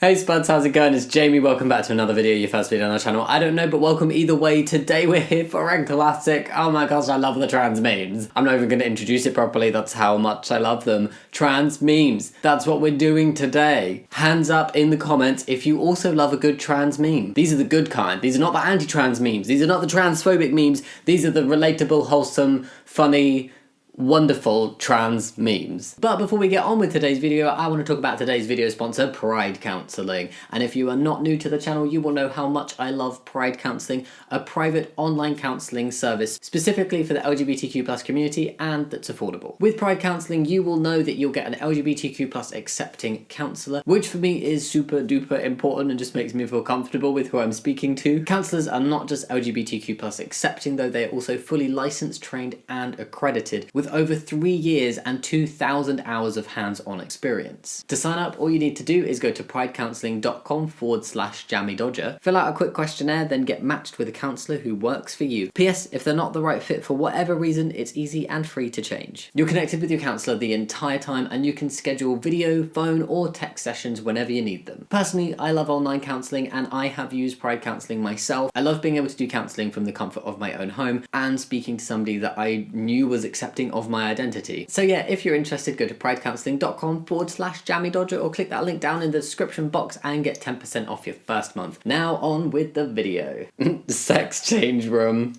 Hey Spuds, how's it going? It's Jamie, welcome back to another video, your first video on our channel. I don't know, but welcome either way. Today we're here for a classic. Oh my gosh, I love the trans memes. I'm not even going to introduce it properly, that's how much I love them. Trans memes, that's what we're doing today. Hands up in the comments if you also love a good trans meme. These are the good kind. These are not the anti-trans memes. These are not the transphobic memes. These are the relatable, wholesome, funny, wonderful trans memes. But before we get on with today's video, I want to talk about today's video sponsor, Pride Counselling. And if you are not new to the channel, you will know how much I love Pride Counselling, a private online counselling service specifically for the LGBTQ+ community and that's affordable. With Pride Counselling, you will know that you'll get an LGBTQ+ accepting counsellor, which for me is super duper important and just makes me feel comfortable with who I'm speaking to. Counsellors are not just LGBTQ+ accepting though, they are also fully licensed, trained and accredited with over 3 years and 2,000 hours of hands-on experience. To sign up, all you need to do is go to pridecounselling.com/Jammidodger, fill out a quick questionnaire, then get matched with a counsellor who works for you. PS, if they're not the right fit for whatever reason, it's easy and free to change. You're connected with your counsellor the entire time and you can schedule video, phone or text sessions whenever you need them. Personally, I love online counselling and I have used Pride Counselling myself. I love being able to do counselling from the comfort of my own home and speaking to somebody that I knew was accepting of my identity. So yeah, if you're interested, go to pridecounselling.com/Jammidodger or click that link down in the description box and get 10% off your first month. Now on with the video. The sex change room.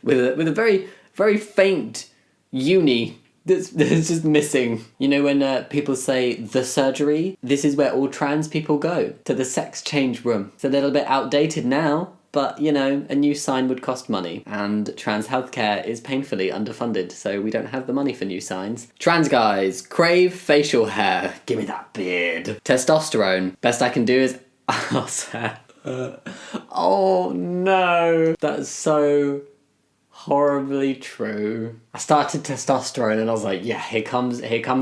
with a very, very faint uni that's just missing. You know when people say the surgery? This is where all trans people go, to the sex change room. It's a little bit outdated now, but, you know, a new sign would cost money, and trans healthcare is painfully underfunded, so we don't have the money for new signs. Trans guys, crave facial hair. Give me that beard. Testosterone. Best I can do is ass hair. Oh no. That's so horribly true. I started testosterone and I was like, yeah, here comes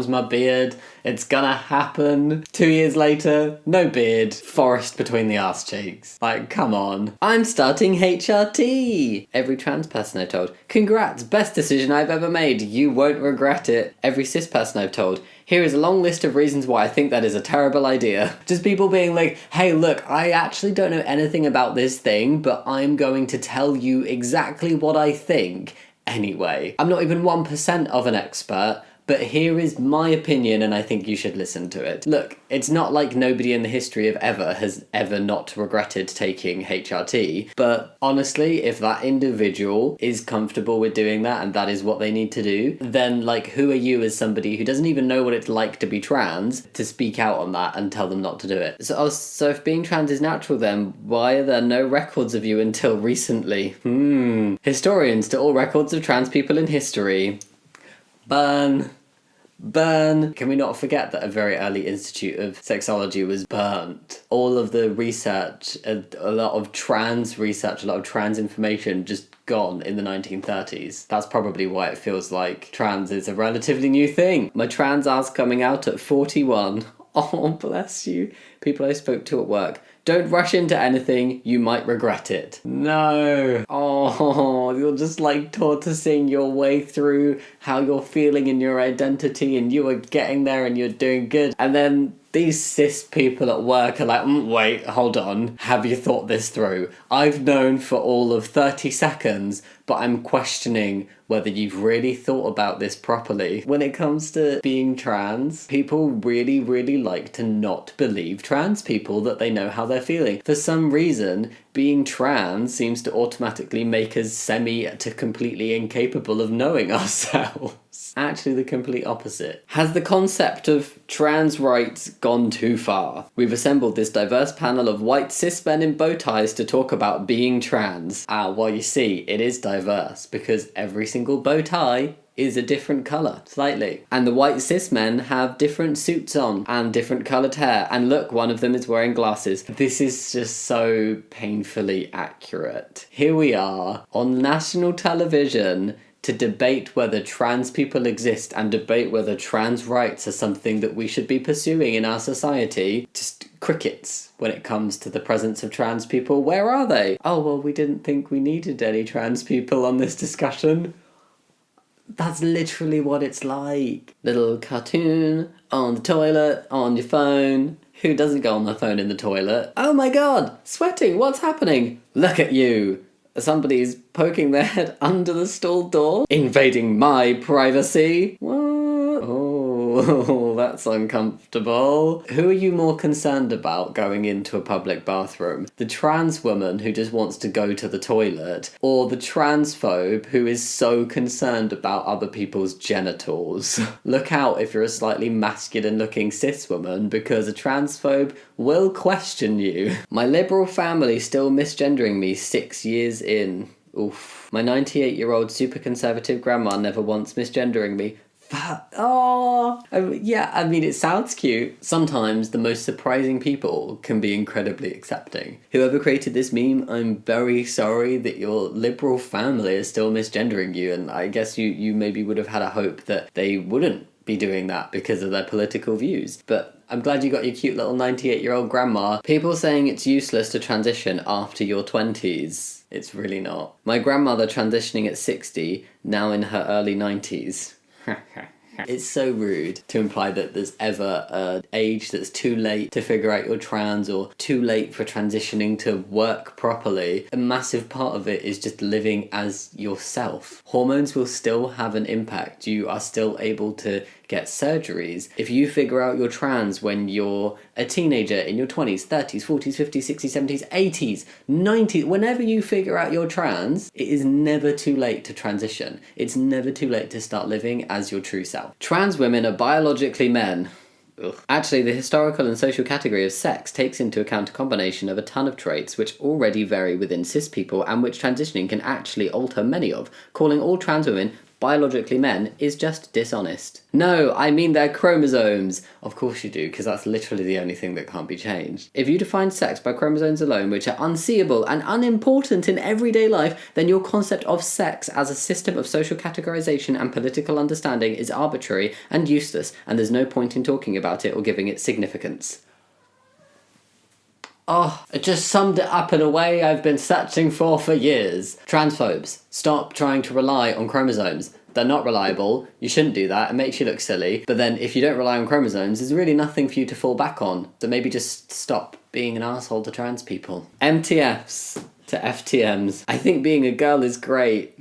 my beard. It's gonna happen. 2 years later, no beard. Forest between the arse cheeks. Like, come on. I'm starting HRT. Every trans person I've told, congrats, best decision I've ever made. You won't regret it. Every cis person I've told, here is a long list of reasons why I think that is a terrible idea. Just people being like, hey, look, I actually don't know anything about this thing, but I'm going to tell you exactly what I think anyway. I'm not even 1% of an expert, but here is my opinion and I think you should listen to it. Look, it's not like nobody in the history of ever has ever not regretted taking HRT, but honestly, if that individual is comfortable with doing that and that is what they need to do, then like, who are you as somebody who doesn't even know what it's like to be trans to speak out on that and tell them not to do it? So if being trans is natural, then why are there no records of you until recently? Historians to all records of trans people in history. Burn. Burn. Can we not forget that a very early institute of sexology was burnt? All of the research, a lot of trans research, a lot of trans information just gone in the 1930s. That's probably why it feels like trans is a relatively new thing. My trans ass coming out at 41. Oh, bless you. People I spoke to at work. Don't rush into anything, you might regret it. No. Oh, you're just like tortoising your way through how you're feeling in your identity and you are getting there and you're doing good. And then these cis people at work are like, wait, hold on. Have you thought this through? I've known for all of 30 seconds, but I'm questioning whether you've really thought about this properly. When it comes to being trans, people really, really like to not believe trans people that they know how they're feeling. For some reason, being trans seems to automatically make us semi to completely incapable of knowing ourselves. Actually, the complete opposite. Has the concept of trans rights gone too far? We've assembled this diverse panel of white cis men in bow ties to talk about being trans. Well, you see, it is diverse because every single bow tie is a different colour, slightly. And the white cis men have different suits on and different coloured hair. And look, one of them is wearing glasses. This is just so painfully accurate. Here we are on national television to debate whether trans people exist and debate whether trans rights are something that we should be pursuing in our society. Just crickets when it comes to the presence of trans people. Where are they? Oh, well, we didn't think we needed any trans people on this discussion. That's literally what it's like. Little cartoon on the toilet, on your phone. Who doesn't go on the phone in the toilet? Oh my god, sweating, what's happening? Look at you. Somebody's poking their head under the stall door, invading my privacy. What? Oh, that's uncomfortable. Who are you more concerned about going into a public bathroom? The trans woman who just wants to go to the toilet, or the transphobe who is so concerned about other people's genitals? Look out if you're a slightly masculine looking cis woman, because a transphobe will question you. My liberal family still misgendering me 6 years in. Oof. My 98-year-old super conservative grandma never once misgendering me. Oh, yeah, I mean, it sounds cute. Sometimes the most surprising people can be incredibly accepting. Whoever created this meme, I'm very sorry that your liberal family is still misgendering you, and I guess you maybe would have had a hope that they wouldn't be doing that because of their political views. But I'm glad you got your cute little 98-year-old grandma. People saying it's useless to transition after your 20s. It's really not. My grandmother transitioning at 60, now in her early 90s. It's so rude to imply that there's ever an age that's too late to figure out you're trans or too late for transitioning to work properly. A massive part of it is just living as yourself. Hormones will still have an impact. You are still able to get surgeries. If you figure out you're trans when you're a teenager in your 20s, 30s, 40s, 50s, 60s, 70s, 80s, 90s, whenever you figure out you're trans, it is never too late to transition. It's never too late to start living as your true self. Trans women are biologically men. Ugh. Actually, the historical and social category of sex takes into account a combination of a ton of traits which already vary within cis people and which transitioning can actually alter many of. Calling all trans women biologically men is just dishonest. No, I mean their chromosomes. Of course you do, because that's literally the only thing that can't be changed. If you define sex by chromosomes alone, which are unseeable and unimportant in everyday life, then your concept of sex as a system of social categorization and political understanding is arbitrary and useless, and there's no point in talking about it or giving it significance. Oh, it just summed it up in a way I've been searching for years. Transphobes, stop trying to rely on chromosomes. They're not reliable, you shouldn't do that, it makes you look silly, but then if you don't rely on chromosomes, there's really nothing for you to fall back on. So maybe just stop being an asshole to trans people. MTFs to FTMs. I think being a girl is great.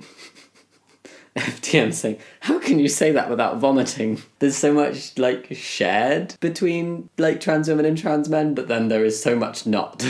FTM saying, how can you say that without vomiting? There's so much, shared between, trans women and trans men, but then there is so much not.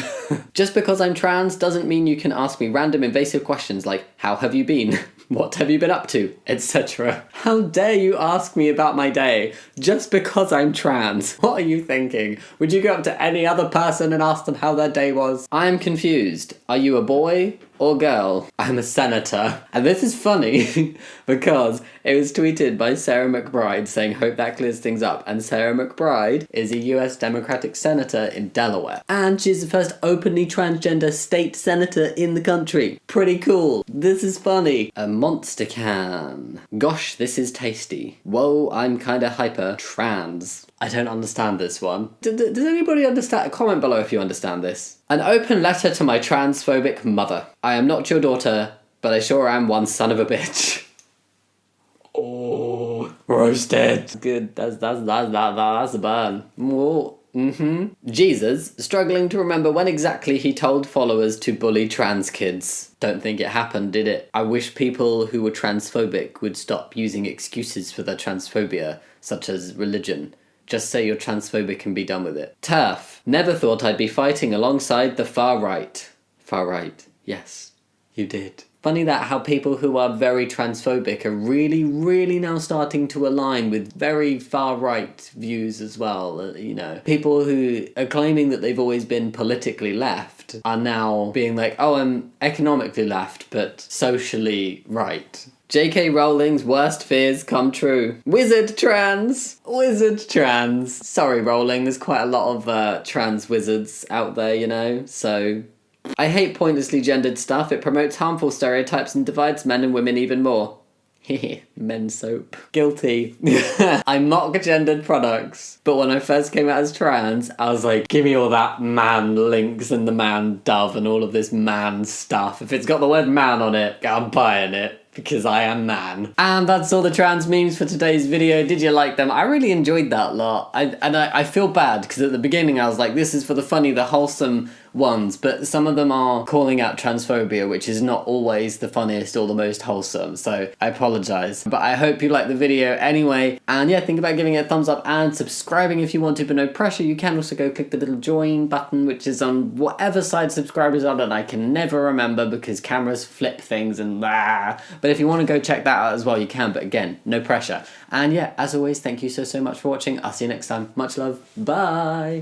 Just because I'm trans doesn't mean you can ask me random invasive questions like, how have you been? What have you been up to? Etc. How dare you ask me about my day just because I'm trans? What are you thinking? Would you go up to any other person and ask them how their day was? I'm confused. Are you a boy or girl? I'm a senator. And this is funny because it was tweeted by Sarah McBride saying, hope that clears things up. And Sarah McBride is a US Democratic senator in Delaware. And she's the first openly transgender state senator in the country. Pretty cool. This is funny. A monster can. Gosh, this is tasty. Whoa, I'm kinda hyper trans. I don't understand this one. Does anybody understand? Comment below if you understand this. An open letter to my transphobic mother. I am not your daughter, but I sure am one son of a bitch. Oh, roasted. Good. That's a burn. Whoa. Jesus, struggling to remember when exactly he told followers to bully trans kids. Don't think it happened, did it? I wish people who were transphobic would stop using excuses for their transphobia, such as religion. Just say you're transphobic and be done with it. TERF. Never thought I'd be fighting alongside the far right. Far right. Yes, you did. Funny that how people who are very transphobic are really, really now starting to align with very far-right views as well, People who are claiming that they've always been politically left are now being like, oh, I'm economically left, but socially right. J.K. Rowling's worst fears come true. Wizard trans! Wizard trans! Sorry, Rowling, there's quite a lot of trans wizards out there, so... I hate pointlessly gendered stuff. It promotes harmful stereotypes and divides men and women even more. Hehe, men's soap. Guilty. I mock gendered products, but when I first came out as trans, I was like, give me all that man links and the man dove and all of this man stuff. If it's got the word man on it, I'm buying it. because I am man. And that's all the trans memes for today's video. Did you like them? I really enjoyed that lot. I feel bad because at the beginning I was like, this is for the funny, the wholesome ones, but some of them are calling out transphobia, which is not always the funniest or the most wholesome, so I apologise. But I hope you liked the video anyway, and yeah, think about giving it a thumbs up and subscribing if you want to, but no pressure. You can also go click the little join button, which is on whatever side subscribers are, and I can never remember because cameras flip things and blah. But if you want to go check that out as well, you can, but again, no pressure. And yeah, as always, thank you so much for watching. I'll see you next time. Much love. Bye.